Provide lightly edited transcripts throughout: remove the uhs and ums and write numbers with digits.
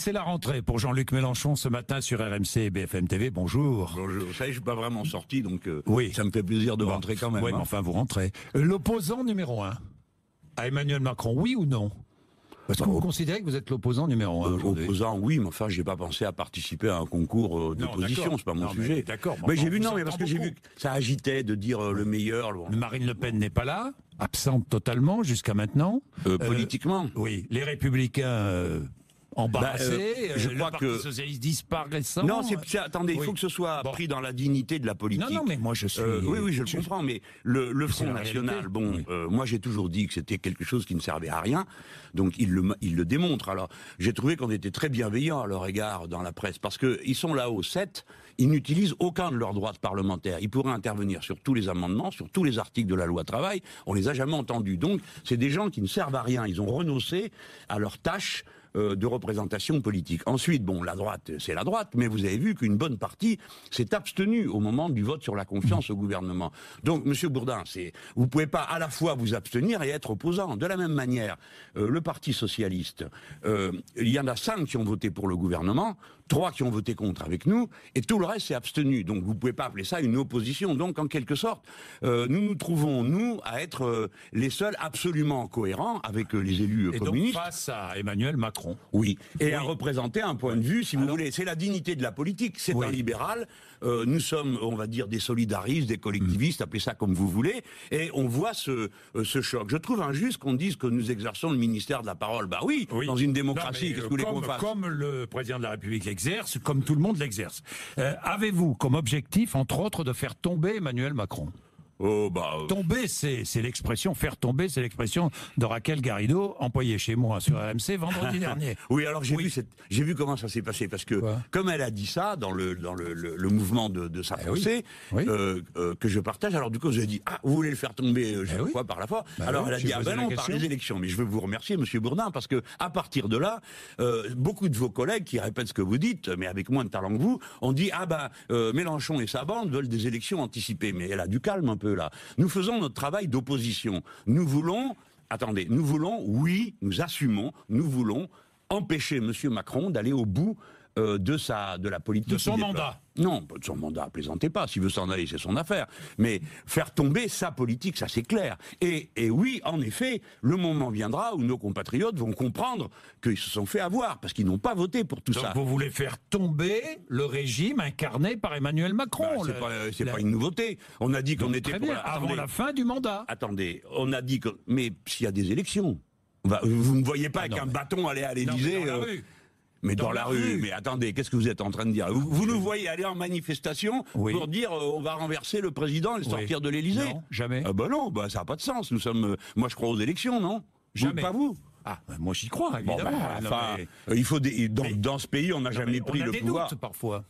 c'est la rentrée pour Jean-Luc Mélenchon ce matin sur RMC et BFM TV. Bonjour. Bonjour. Vous savez, je suis pas vraiment sorti, donc oui. Ça me fait plaisir de rentrer quand même. Oui, mais enfin, vous rentrez. L'opposant numéro 1 à Emmanuel Macron, oui ou non? Parce que vous considérez que vous êtes l'opposant numéro 1 aujourd'hui. Opposant, oui, mais enfin, j'ai pas pensé à participer à un concours d'opposition, c'est pas mon sujet. D'accord. Mais j'ai vu, non, mais parce que j'ai vu que ça agitait de dire le meilleur. Marine Le Pen n'est pas là, absente totalement jusqu'à maintenant. Politiquement. Oui, les Républicains embarrassés, je le crois Parti que socialiste disparaissant. Non, attendez, il faut que ce soit pris dans la dignité de la politique. Non, mais moi je suis... oui, je le comprends, mais le Front National, moi j'ai toujours dit que c'était quelque chose qui ne servait à rien, donc il le démontre. Alors, j'ai trouvé qu'on était très bienveillants à leur égard dans la presse, parce qu'ils sont là-haut 7, ils n'utilisent aucun de leurs droits de parlementaire. Ils pourraient intervenir sur tous les amendements, sur tous les articles de la loi travail, on les a jamais entendus. Donc, c'est des gens qui ne servent à rien, ils ont renoncé à leur tâche de représentation politique. Ensuite, la droite, c'est la droite, mais vous avez vu qu'une bonne partie s'est abstenue au moment du vote sur la confiance au gouvernement. Donc, Monsieur Bourdin, vous pouvez pas à la fois vous abstenir et être opposant. De la même manière, le Parti socialiste, il y en a 5 qui ont voté pour le gouvernement, 3 qui ont voté contre avec nous, et tout le reste s'est abstenu. Donc, vous pouvez pas appeler ça une opposition. Donc, en quelque sorte, nous trouvons, nous, à être les seuls absolument cohérents avec les élus communistes. Donc, face à Emmanuel Macron. Oui, et à représenter un point de vue, si vous voulez. C'est la dignité de la politique, c'est un libéral. Nous sommes, on va dire, des solidaristes, des collectivistes, appelez ça comme vous voulez, et on voit ce choc. Je trouve injuste qu'on dise que nous exerçons le ministère de la parole. Bah oui, dans une démocratie, qu'est-ce que vous voulez qu'on fasse ? Comme le président de la République l'exerce, comme tout le monde l'exerce. Avez-vous comme objectif, entre autres, de faire tomber Emmanuel Macron ? Tomber, c'est l'expression, faire tomber, c'est l'expression de Raquel Garrido, employée chez moi sur RMC vendredi dernier. Oui, alors j'ai vu comment ça s'est passé, parce que comme elle a dit ça dans le mouvement de sa pensée, que je partage, alors du coup j'ai dit, vous voulez le faire tomber, je sais pas, par la fois. Alors elle a dit, non, par les élections. Mais je veux vous remercier, Monsieur Bourdin, parce que à partir de là, beaucoup de vos collègues qui répètent ce que vous dites, mais avec moins de talent que vous, ont dit, Mélenchon et sa bande veulent des élections anticipées. Mais elle a du calme un peu là. Nous faisons notre travail d'opposition. Nous voulons, oui, nous assumons, nous voulons empêcher M. Macron d'aller au bout de la politique. De son mandat. Non, de son mandat, plaisantez pas. S'il veut s'en aller, c'est son affaire. Mais faire tomber sa politique, ça c'est clair. Et oui, en effet, le moment viendra où nos compatriotes vont comprendre qu'ils se sont fait avoir, parce qu'ils n'ont pas voté pour tout ça. Donc vous voulez faire tomber le régime incarné par Emmanuel Macron. C'est pas une nouveauté. On a dit qu'on était pour avant la fin du mandat. Attendez, on a dit que... Mais s'il y a des élections, vous ne voyez pas avec un bâton aller à l'Élysée... Mais dans la rue, mais attendez, qu'est-ce que vous êtes en train de dire ? Vous nous voyez aller en manifestation pour dire on va renverser le président et le sortir de l'Élysée ? Non, jamais. Non, ça n'a pas de sens. Nous sommes, moi je crois aux élections, non ? Jamais. Pas vous ? Moi j'y crois, évidemment. Il faut dans ce pays, on n'a jamais pris le pouvoir. On a des doutes parfois.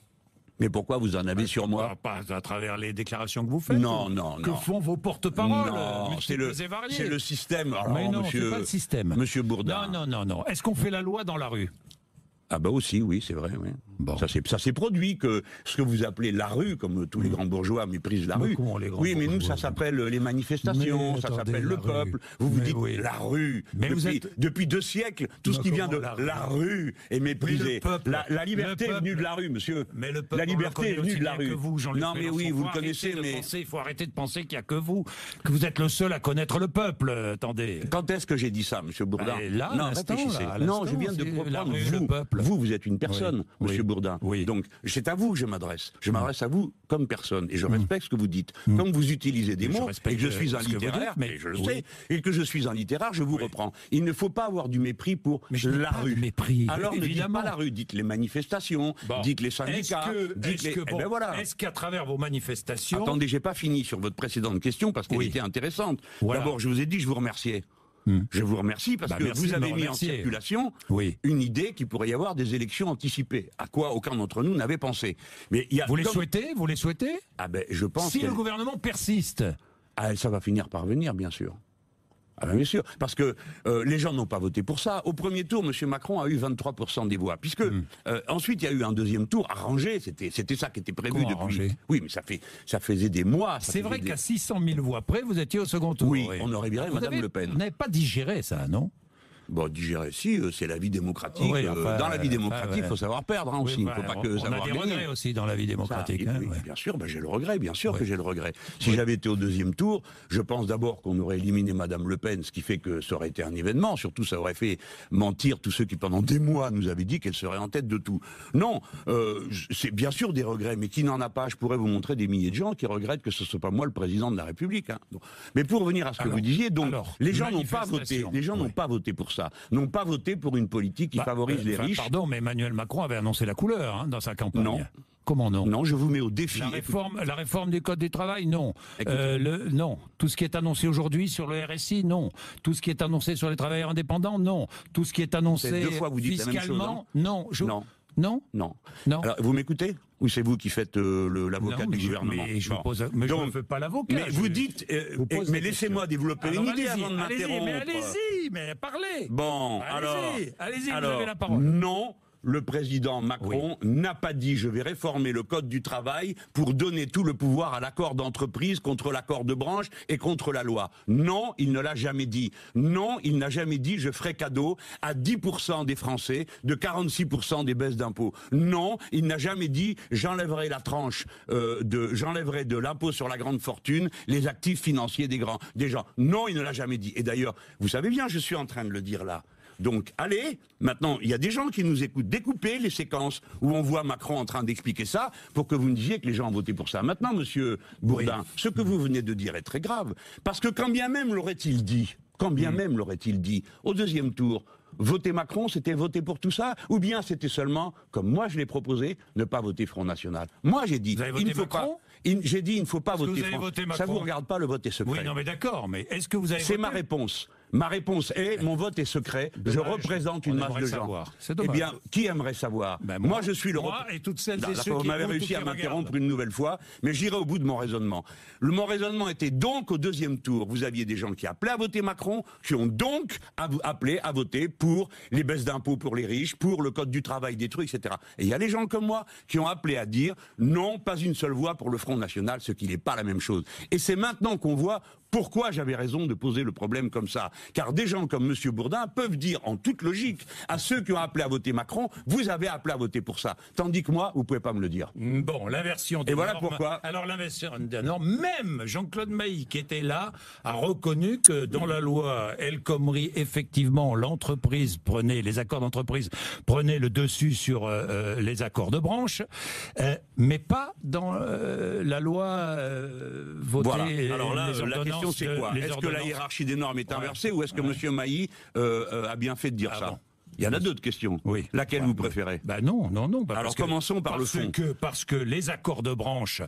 Mais pourquoi vous en avez sur moi ? Pas à travers les déclarations que vous faites. Non. Que font vos porte-paroles ? Non, c'est le système. Alors, mais non, c'est pas le système. Monsieur Bourdin. Non. Est-ce qu'on fait la loi dans la rue ? Aussi, oui, c'est vrai. Oui. Ça s'est produit que ce que vous appelez la rue, comme tous les grands bourgeois méprisent la rue. Oui, mais nous, ça s'appelle les manifestations, ça s'appelle le peuple. Vous dites la rue. Mais depuis 2 siècles, tout ce qui vient de la rue est méprisé. La liberté est venue de la rue, monsieur. Mais le peuple, la liberté est venue de la rue. Non, mais oui, vous le connaissez, mais... Il faut arrêter de penser qu'il n'y a que vous êtes le seul à connaître le peuple. Attendez. Quand est-ce que j'ai dit ça, monsieur Bourdin ? Non, réfléchissez. Non, je viens de comprendre. Vous êtes une personne, monsieur Bourdin. Donc, c'est à vous que je m'adresse. Je m'adresse à vous comme personne. Et je respecte ce que vous dites. Comme vous utilisez des mots, et que je suis un littéraire, mais je le sais, et que je suis un littéraire, je vous reprends. Il ne faut pas avoir du mépris pour la rue. Alors, ne dites pas la rue, dites les manifestations, dites les syndicats, Est-ce qu'à travers vos manifestations... Attendez, j'ai pas fini sur votre précédente question, parce qu'elle était intéressante. D'abord, je vous ai dit, je vous remerciais. Je vous remercie parce que vous avez mis en circulation une idée qu'il pourrait y avoir des élections anticipées, à quoi aucun d'entre nous n'avait pensé. Mais vous les souhaitez ? Je pense si le gouvernement persiste, ça va finir par venir, bien sûr. Bien sûr, parce que les gens n'ont pas voté pour ça. Au premier tour, M. Macron a eu 23% des voix, puisque ensuite il y a eu un deuxième tour arrangé. C'était ça qui était prévu depuis. Arrangé. Oui, mais ça faisait des mois. C'est vrai qu'à 600 000 voix près, vous étiez au second tour. Oui, on aurait viré Madame Le Pen. Vous n'avez pas digéré ça, non ? Bon, digérer, si, c'est la vie démocratique. Oui, dans la vie démocratique, il faut savoir perdre aussi. Il ne faut pas que savoir gagner. On a des regrets aussi dans la vie démocratique. Bien sûr, j'ai le regret, bien sûr que j'ai le regret. Si j'avais été au deuxième tour, je pense d'abord qu'on aurait éliminé Madame Le Pen, ce qui fait que ça aurait été un événement. Surtout, ça aurait fait mentir tous ceux qui, pendant des mois, nous avaient dit qu'elle serait en tête de tout. Non, c'est bien sûr des regrets, mais qui n'en a pas? Je pourrais vous montrer des milliers de gens qui regrettent que ce soit pas moi le président de la République. Mais pour revenir à ce que vous disiez, donc, les gens n'ont pas voté. Les gens n'ont pas voté pour ça. N'ont pas voté pour une politique qui favorise les riches. Pardon, mais Emmanuel Macron avait annoncé la couleur dans sa campagne. Non. Comment non? Non, je vous mets au défi. La réforme du Code du travail, non. Non. Tout ce qui est annoncé aujourd'hui sur le RSI, non. Tout ce qui est annoncé sur les travailleurs indépendants, non. Tout ce qui est annoncé deux fois vous dites fiscalement, la même chose, non. Non. Non. Alors, vous m'écoutez? Ou c'est vous qui faites l'avocat du gouvernement? Mais je ne fais pas l'avocat. Mais vous dites... mais laissez-moi développer une idée avant de m'interrompre. Mais allez-y, mais parlez. Bon, allez-y, vous avez la parole. Non. Le président Macron n'a pas dit « je vais réformer le code du travail pour donner tout le pouvoir à l'accord d'entreprise contre l'accord de branche et contre la loi ». Non, il ne l'a jamais dit. Non, il n'a jamais dit « je ferai cadeau à 10% des Français de 46% des baisses d'impôts ». Non, il n'a jamais dit « j'enlèverai la tranche, j'enlèverai de l'impôt sur la grande fortune les actifs financiers des gens ». Non, il ne l'a jamais dit. Et d'ailleurs, vous savez bien, je suis en train de le dire là. Donc, allez, maintenant, il y a des gens qui nous écoutent, découpez les séquences où on voit Macron en train d'expliquer ça pour que vous me disiez que les gens ont voté pour ça. Maintenant, monsieur Bourdin, ce que vous venez de dire est très grave, parce que quand bien même l'aurait-il dit, au deuxième tour, voter Macron, c'était voter pour tout ça, ou bien c'était seulement, comme moi je l'ai proposé, ne pas voter Front National. Moi j'ai dit, il ne faut pas... J'ai dit, il ne faut pas voter Front. Ça vous regarde pas, le vote est secret. Oui, non mais d'accord, mais est-ce que vous avez voté? C'est ma réponse. Ma réponse est, mon vote est secret, je représente une masse de gens. Eh bien, qui aimerait savoir? Moi, je suis le et toutes celles et ceux vous m'avez réussi à m'interrompre une nouvelle fois, mais j'irai au bout de mon raisonnement. Mon raisonnement était donc, au deuxième tour, vous aviez des gens qui appelaient à voter Macron, qui ont donc appelé à voter pour les baisses d'impôts pour les riches, pour le code du travail détruit, etc. Et il y a des gens comme moi qui ont appelé à dire non, pas une seule voix pour le Front National, ce qui n'est pas la même chose. Et c'est maintenant qu'on voit pourquoi j'avais raison de poser le problème comme ça. Car des gens comme M. Bourdin peuvent dire en toute logique à ceux qui ont appelé à voter Macron, vous avez appelé à voter pour ça. Tandis que moi, vous ne pouvez pas me le dire. Bon, l'inversion des normes. Et voilà pourquoi. Alors l'inversion des normes, même Jean-Claude Mailly, qui était là, a reconnu que dans la loi El Khomri, effectivement, les accords d'entreprise prenaient le dessus sur les accords de branche, mais pas dans la loi votée. Voilà. Alors là, la question c'est quoi? Est-ce que la hiérarchie des normes est inversée ou est-ce que M. Mailly a bien fait de dire ça? Bon. Il y en a d'autres questions. Oui. Laquelle vous préférez? Non. Alors commençons par le fond. Parce que les accords de branche,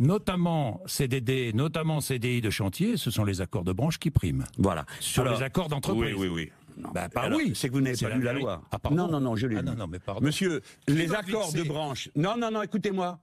notamment CDD, notamment CDI de chantier, ce sont les accords de branche qui priment. Voilà. Sur les accords d'entreprise. Oui. Non, c'est que vous n'avez pas lu la loi. Non, je l'ai lu. Non, mais pardon. Monsieur, les accords de branche... Non, écoutez-moi.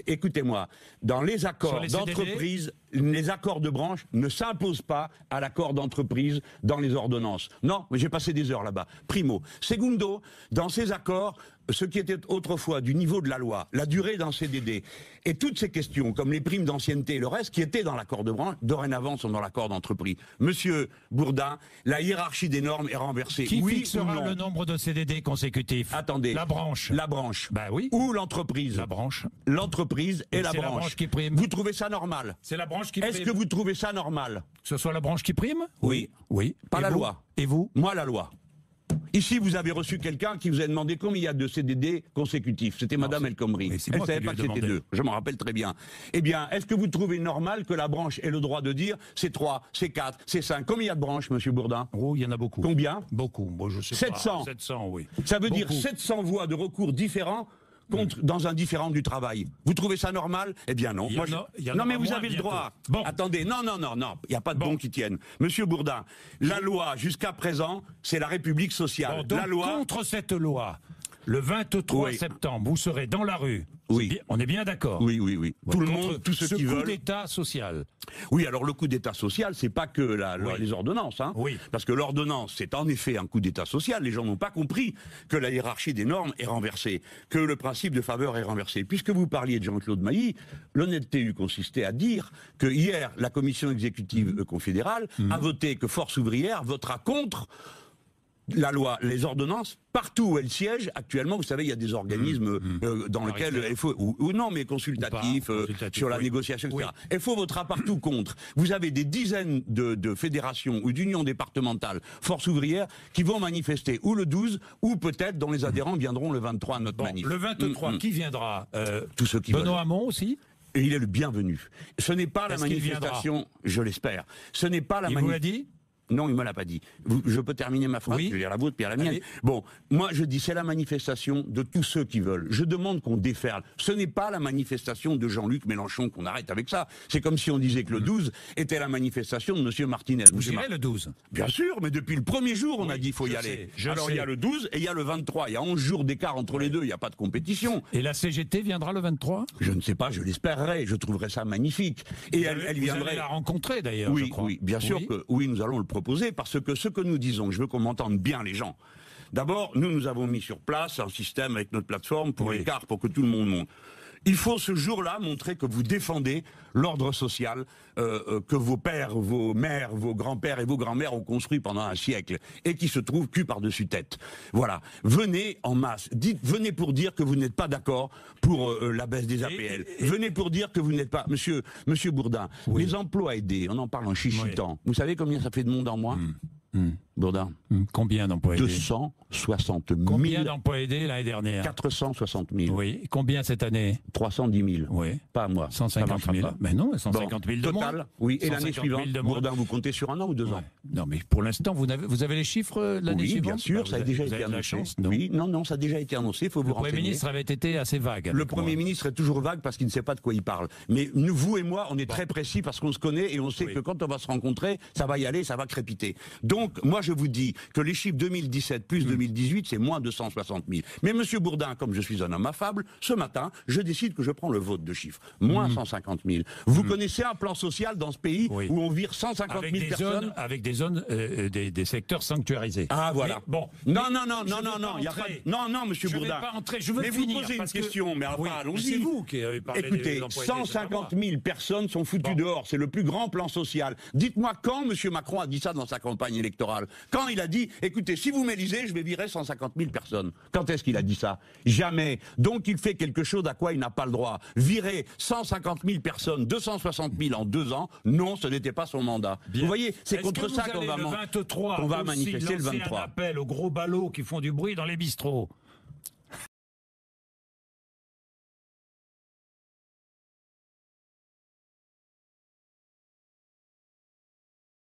Écoutez-moi, dans les accords d'entreprise, les accords de branche ne s'imposent pas à l'accord d'entreprise dans les ordonnances. Non, mais j'ai passé des heures là-bas. Primo. Secundo, dans ces accords, ce qui était autrefois du niveau de la loi, la durée d'un CDD, et toutes ces questions, comme les primes d'ancienneté et le reste, qui étaient dans l'accord de branche, dorénavant sont dans l'accord d'entreprise. Monsieur Bourdin, la hiérarchie des normes est renversée. Qui fixera le nombre de CDD consécutifs? Attendez. La branche. La branche. Oui. Ou l'entreprise. La branche. L'entreprise et la branche. C'est la branche qui prime. Vous trouvez ça normal? C'est la branche qui prime. Est-ce que vous trouvez ça normal? Que ce soit la branche qui prime? Oui. Pas la loi. Et vous? Moi, la loi. Ici, vous avez reçu quelqu'un qui vous a demandé combien il y a de CDD consécutifs. C'était Madame El Khomri. Elle ne savait pas que c'était 2. Je m'en rappelle très bien. Eh bien, est-ce que vous trouvez normal que la branche ait le droit de dire c'est 3, c'est 4, c'est 5? Combien il y a de branches, Monsieur Bourdin? Oh, il y en a beaucoup. Combien? Beaucoup. Bon, je sais 700. Pas. 700, oui. Ça veut dire 700 voies de recours différents dans un différend du travail. Vous trouvez ça normal? Eh bien non. Non mais vous avez le droit. Bon. Attendez, non, il n'y a pas de bon qui tienne. Monsieur Bourdin, la loi jusqu'à présent, c'est la République sociale. Donc, la loi... contre cette loi, le 23 septembre, vous serez dans la rue Oui. On est bien d'accord. Oui. Bon, Tout le monde, tous ceux qui veulent. Ce coup d'État social. Oui, alors le coup d'État social, c'est pas que les ordonnances. Hein. Oui. Parce que l'ordonnance, c'est en effet un coup d'État social. Les gens n'ont pas compris que la hiérarchie des normes est renversée, que le principe de faveur est renversé. Puisque vous parliez de Jean-Claude Mailly, l'honnêteté eût consisté à dire que hier, la commission exécutive confédérale a voté que Force ouvrière votera contre la loi, les ordonnances, partout où elles siègent. Actuellement, vous savez, il y a des organismes dans lesquels il faut, ou non, mais consultatifs, sur la négociation, etc. FO votera partout contre. Vous avez des dizaines de fédérations ou d'unions départementales, Force ouvrière, qui vont manifester ou le 12, ou peut-être dont les adhérents viendront le 23 à notre manif. Le 23, qui viendra Tous ceux qui Benoît Hamon aussi. Et il est le bienvenu. Ce n'est pas la manifestation, je l'espère. Ce n'est pas la manifestation. Il vous l'a dit ? Non, il ne me l'a pas dit. Je peux terminer ma phrase, je vais dire la vôtre, puis à la mienne. Allez. Bon, moi je dis c'est la manifestation de tous ceux qui veulent. Je demande qu'on déferle. Ce n'est pas la manifestation de Jean-Luc Mélenchon, qu'on arrête avec ça. C'est comme si on disait que le 12 était la manifestation de M. Martinez. Vous irez le 12 ? Bien sûr, mais depuis le premier jour, on a dit qu'il faut y aller. Alors il y a le 12 et il y a le 23. Il y a 11 jours d'écart entre les deux, il n'y a pas de compétition. Et la CGT viendra le 23 ? Je ne sais pas, je l'espérerais, je trouverais ça magnifique. Et elle viendrait... Vous allez la rencontrer d'ailleurs, je crois. Oui, bien sûr que oui, nous allons le proposer, parce que ce que nous disons, je veux qu'on m'entende bien les gens. D'abord, nous avons mis sur place un système avec notre plateforme pour l'écart, pour que tout le monde monte. Il faut ce jour-là montrer que vous défendez l'ordre social que vos pères, vos mères, vos grands-pères et vos grands-mères ont construit pendant un siècle et qui se trouve cul par-dessus tête. Voilà. Venez en masse. Venez pour dire que vous n'êtes pas d'accord pour la baisse des APL. Venez pour dire que vous n'êtes pas... Monsieur Bourdin, les emplois aidés, on en parle en chichitant. Vous savez combien ça fait de monde en moins Bourdin. Combien d'emplois aidés 260 000. Combien d'emplois aidés l'année dernière 460 000. Oui. Combien cette année 310 000. Oui. Pas à moi. 150 000. Mais non, 150 000 de total, moins. Oui. Et l'année suivante, Bourdin, vous comptez sur 1 an ou 2 ans? Non, mais pour l'instant, vous avez les chiffres de l'année suivante? Oui, bien sûr, ça a déjà été annoncé. Oui, non, ça a déjà été annoncé, il faut vous renseigner. Le Premier ministre avait été assez vague. Le Premier ministre est toujours vague parce qu'il ne sait pas de quoi il parle. Mais nous, vous et moi, on est très précis parce qu'on se connaît et on sait que quand on va se rencontrer, ça va y aller, ça va crépiter. Donc, moi, je vous dis que les chiffres 2017 plus 2018, c'est moins 260 000. Mais Monsieur Bourdin, comme je suis un homme affable, ce matin, je décide que je prends le vote de chiffres. Moins 150 000. Vous connaissez un plan social dans ce pays où on vire 150 000 personnes avec des zones, des secteurs sanctuarisés. Ah, voilà. Mais, bon. Non, il y a pas... Non, Monsieur Bourdin. Je ne vais pas entrer, je veux mais finir. Vous posez une question, mais allons-y. C'est vous qui avez parlé. Écoutez, 150 000 personnes sont foutues dehors. C'est le plus grand plan social. Dites-moi quand Monsieur Macron a dit ça dans sa campagne électorale. Quand il a dit, écoutez, si vous m'élisez, je vais virer 150 000 personnes. Quand est-ce qu'il a dit ça? Jamais. Donc il fait quelque chose à quoi il n'a pas le droit. Virer 150 000 personnes, 260 000 en 2 ans, non, ce n'était pas son mandat. Bien. Vous voyez, c'est contre ça qu'on va manifester le 23. un appel aux gros ballots qui font du bruit dans les bistrots.